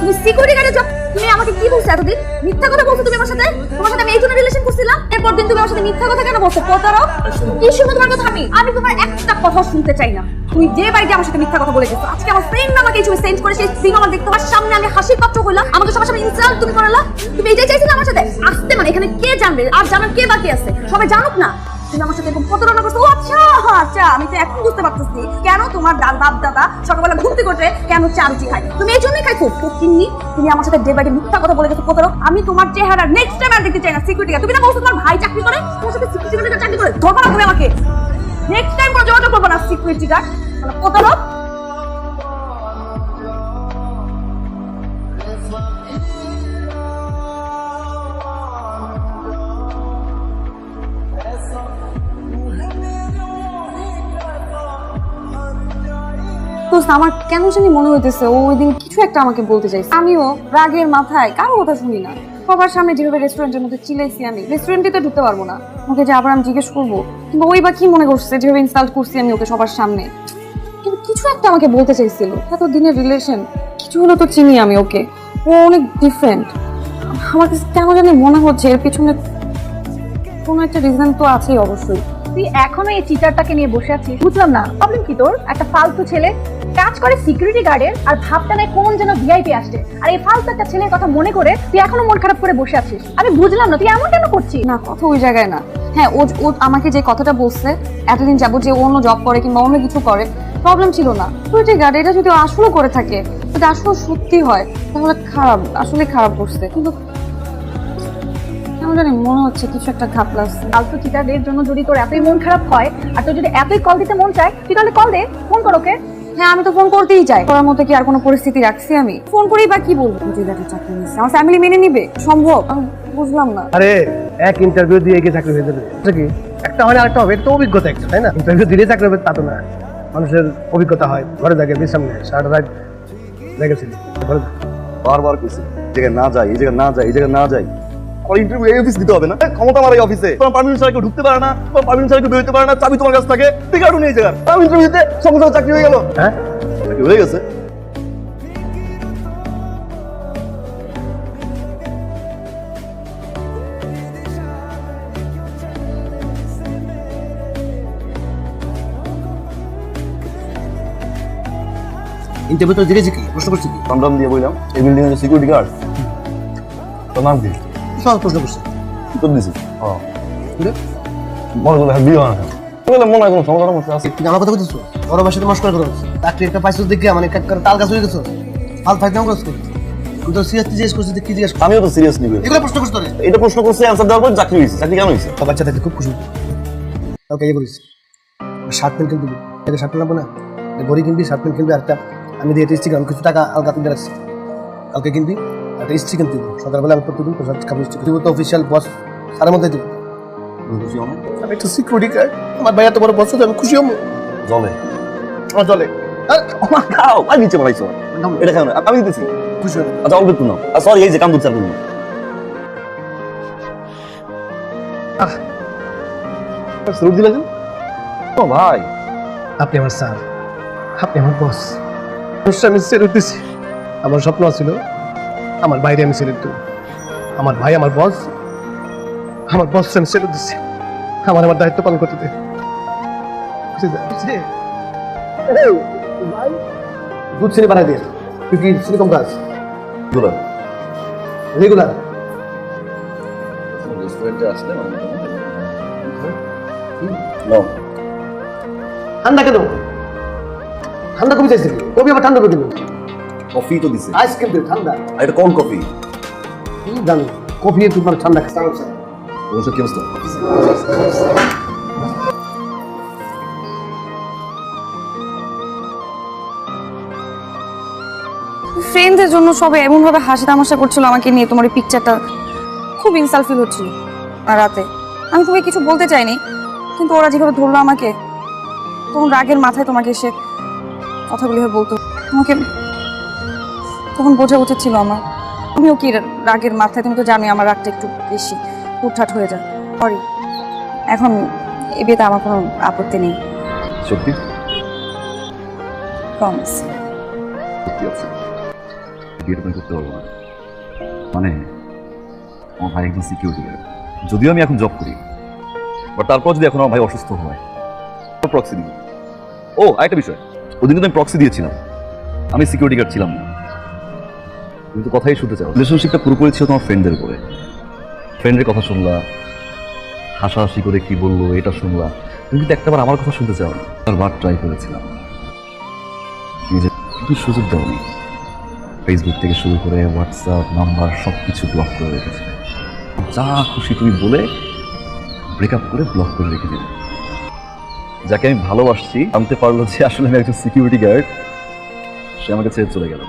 তুমি security গার্ডে job, তুমি আমাকে কি বলছো এতদিন? মিথ্যা কথা বলছো তুমি আমার সাথে। তোমার সাথে আমি এই জন্য রিলেশন করছিলাম, এরপর দিন তুমি আমার সাথে মিথ্যা কথা কেন বলছো? প্রতারক। কি শুনবো তোমার কথা? আমি তোমার একটা কথা শুনতে চাই না। তুমি যে বাড়িতে আমার সাথে মিথ্যা কথা বলে গেছো, আজকে আমার ফ্রেন্ড আমাকে এই ছবি সেন্ড করে, সেই সিন আমার দেখতে তোমার সামনে আমি হাসির পাত্র হইলাম, আমাকে সবার সামনে ইনসাল্ট তুমি করলা। তুমি এইটাই চাইছিলে আমার সাথে আসতে? মানে এখানে কে জানবে? আর জানার কে বাকি আছে? সবাই জানুক না তুমি আমার সাথে এরকম প্রতারণা করছো। ও আচ্ছা আচ্ছা, আমি তো এখন বুঝতে পারতেছি কেন তোমার বাপ দাদা সকালবেলা ঘুরতে করতে কেন চা রুটি খায়। তুমি এই জন্যই খাইছো ফকিন্নি। তুমি আমার সাথে ডে বাই ডে মিথ্যা কথা বলে গেছো প্রতারক। আমি তোমার চেহারা নেক্সট টাইম আর দেখতে চাই না। সিকিউরিটি গার্ড, তুমি না বলছো তোমার ভাই চাকরি করে, তোমার সাথে সিকিউরিটি গার্ড চাকরি করে, ধরবা না তুমি আমাকে। নেক্সট টাইম কোনো যোগাযোগ করবো না সিকিউরিটি গার্ড, প্রতারক। আমার কেন জানি মনে হইতেছে ও ওই দিন কিছু একটা আমাকে বলতে চাইছে। আমিও রাগের মাথায় কারো কথা শুনি না। সবার সামনে যেভাবে রেস্টুরেন্টের মধ্যে চিলাইছি, আমি রেস্টুরেন্টে তো ঢুকতে পারবো না। ওকে যে আবার আমি জিজ্ঞেস করবো, কিংবা ওই বা কি মনে করছে যেভাবে ইনসাল্ট করছি আমি ওকে সবার সামনে। কিন্তু কিছু একটা আমাকে বলতে চাইছিল। এত দিনের রিলেশন, কিছু হলো তো চিনি আমি ওকে। ও অনেক ডিফারেন্ট। আমার কাছে কেন জানি মনে হচ্ছে এর পিছনে কোনো একটা রিজন তো আছেই অবশ্যই। তুই এখনো এই চিটারটাকে নিয়ে বসে আছিস, বুঝলাম না প্রবলেম কি তোর? একটা ফালতু ছেলে কাজ করে সিকিউরিটি গার্ডের, আর ভাবটা নেই কোন যেন ভিআইপি আসছে, আর এই ফালতু একটা ছেলের কথা মনে করে তুই এখনো মন খারাপ করে বসে আছিস। আমি বুঝলাম না তুই এমন কেন করছিস। না, কথা ওই জায়গায় না। হ্যাঁ, ও আমাকে যে কথাটা বলছে এতদিন যাবো যে অন্য জব করে কিংবা অন্য কিছু করে, প্রবলেম ছিল না। সিকিউরিটি গার্ড এটা যদি আসলে করে থাকে, যদি আসলে সত্যি হয়, তাহলে খারাপ, আসলে খারাপ করছে। কিন্তু কেন জানি মনে হচ্ছে কিছু একটা ঘাপলা আছে। ফালতু চিটারদের জন্য যদি তোর এতই মন খারাপ হয়, আর তোর যদি এতই কল দিতে মন চায়, তুই তাহলে কল দে, ফোন কর ওকে। হ্যাঁ, আমি তো ফোন করতেই চাই। করার মতো কি আর কোনো পরিস্থিতি রাখছি আমি? ফোন করেই বা কি বলবো? চাকরি নিচ্ছে, আমার ফ্যামিলি মেনে নিবে? সম্ভব? আমি বুঝলাম না। আরে এক ইন্টারভিউ দিয়ে কি চাকরি হয়ে যাবে? কি একটা হয় আরেকটা হবে, তো অভিজ্ঞতা একটা, তাই না? ইন্টারভিউ দিলে চাকরি হবে তা তো না। মানুষের অভিজ্ঞতা হয়, ঘরে থাকে বিশ্রাম নেয়, সারাটা রাত লেগেছিল ঘরে। বারবার কইছি এই জায়গায় না যাই, এই জায়গায় না যাই, এই জায়গায় না যাই। আর ইন্টারভিউ এই অফিস দিতে হবে না? ক্ষমতা আমার এই অফিসে। তোমার পারমিশন ছাড়া কেউ ঢুকতে পারে না, তোমার পারমিশন ছাড়া কেউ বেরোতে পারে না, চাবি তোমার কাছে থাকে। ঠিক আছে, এই জায়গায় আমি ইন্টারভিউ দিতে সঙ্গে সঙ্গে চাকরি হয়ে গেল। হ্যাঁ, চাকরি হয়ে গেছে। ইন্টারভিউ তো দিয়েছি, কি প্রশ্ন করছি? কি নাম দিয়ে বললাম এই বিল্ডিং এর সিকিউরিটি গার্ড। তোর নাম কি? সহজ প্রশ্ন করছি। তোর দিছি মনে করলে বিয়ে হয় না। মনে হয় কোনো সমস্যা আছে? তুমি আমার কথা বলতেছো? বড় ভাষাতে মস্করা করো। চাকরি একটা পাইছো দেখে মানে তাল গাছ হয়ে গেছো। ফাল ফাইতে করছ কি? আমি তো সিরিয়াসলি জিজ্ঞেস করছি, কি জিজ্ঞেস? আমিও তো সিরিয়াস নিবে। এগুলো প্রশ্ন করছ তোরে? এটা প্রশ্ন করছে, অ্যানসার দেওয়ার পর চাকরি হয়েছে। চাকরি কেন হয়েছে? তো বাচ্চা থাকতে খুব খুশি। ওকে ইয়ে করিস, শার্ট প্যান্ট কিনবি। এটা শার্ট নেবো না, ঘড়ি কিনবি, শার্ট প্যান্ট কিনবি। একটা আমি দিয়ে স্ত্রী আমি কিছু টাকা আলগা তুলে রাখছি, কালকে কিনবি। একটা স্ত্রী কিনতে দিব সকালবেলা, আমি প্রতিদিন খাবো স্ত্রী দিব। তো অফিসিয়াল বস সারের মধ্যে দিব। খুশি হন? আমি একটা সিকিউরিটি গার্ড, আমার ভাই এত বড় বস, আমি খুশি হবো। জলে আমার চলে খাও আর নিচে বানাইছো এটা কেন? আমি দিতেছি, খুশি হবো। আচ্ছা অল্প একটু নাও। সরি, এই যে কাম করছে আপনি। স্যালুট দিলেন ও ভাই। আপনি আমার স্যার, আপনি আমার বস। আমি সেলুট দিছি। আমার স্বপ্ন ছিল আমার বাইরে আমি সেলুট দেবো। আমার ভাই আমার বস, আমার বস আমি সেলুট দিচ্ছি। আমার দায়িত্ব পালন করতে দে। দুধ চিনি বানাই দিয়ে তুই কি চিনি কম কাজ রেগুলার রেস্টুরেন্টে আসলে ঠান্ডা কেন? ঠান্ডা কমে চাইছি, কবি আবার ঠান্ডা করে দিল। কফি তো দিছে, আইসক্রিম দিল ঠান্ডা। আর এটা কোন কফি? জানি কফি তোমার ঠান্ডা খাচ্ছে। বলছো কি অবস্থা? ফ্রেন্ডদের জন্য সবাই এমন ভাবে হাসি তামাশা করছিল আমাকে নিয়ে, তোমার এই পিকচারটা খুব ইনসাল্ট ফিল হচ্ছিল। আর রাতে আমি তোমাকে কিছু বলতে চাইনি, কিন্তু ওরা যেভাবে ধরলো আমাকে, তখন রাগের মাথায় তোমাকে এসে কথাগুলো বলতো। তোমাকে তখন বোঝা উচিত ছিল আমার। আমিও কি রাগের মাথায়, তুমি তো জানোই আমার রাগটা একটু বেশি হুটহাট হয়ে যায়। সরি, এখন এ বিয়েতে আমার কোনো আপত্তি নেই। সত্যি? প্রমিস। বিয়েটা তুমি করতে পারবো না। মানে আমার ভাই একজন সিকিউরিটি গার্ড, যদিও আমি এখন জব করি, বাট তারপর যদি এখন আমার ভাই অসুস্থ হয় প্রক্সি দিব। ও আরেকটা বিষয়, ওদিন কিন্তু আমি প্রক্সি দিয়েছিলাম, আমি সিকিউরিটি গার্ড ছিলাম না। তুমি তো কথাই শুনতে চাও, রিলেশনশিপটা পুরোপুরি ছিল তোমার ফ্রেন্ডের উপরে। ফ্রেন্ডের কথা শুনলা, হাসাহাসি করে কি বললো এটা শুনলা, তুমি কিন্তু একটাবার আমার কথা শুনতে চাও না। বার ট্রাই করেছিলাম, নিজে কিন্তু সুযোগ দাওনি। ফেসবুক থেকে শুরু করে হোয়াটসঅ্যাপ নাম্বার সব কিছু ব্লক করে রেখেছে। যা খুশি তুমি বলে ব্রেকআপ করে ব্লক করে রেখে দিলে। যাকে আমি ভালোবাসছি জানতে পারলো যে আসলে আমি একজন সিকিউরিটি গার্ড, সে আমাকে ছেড়ে চলে গেল।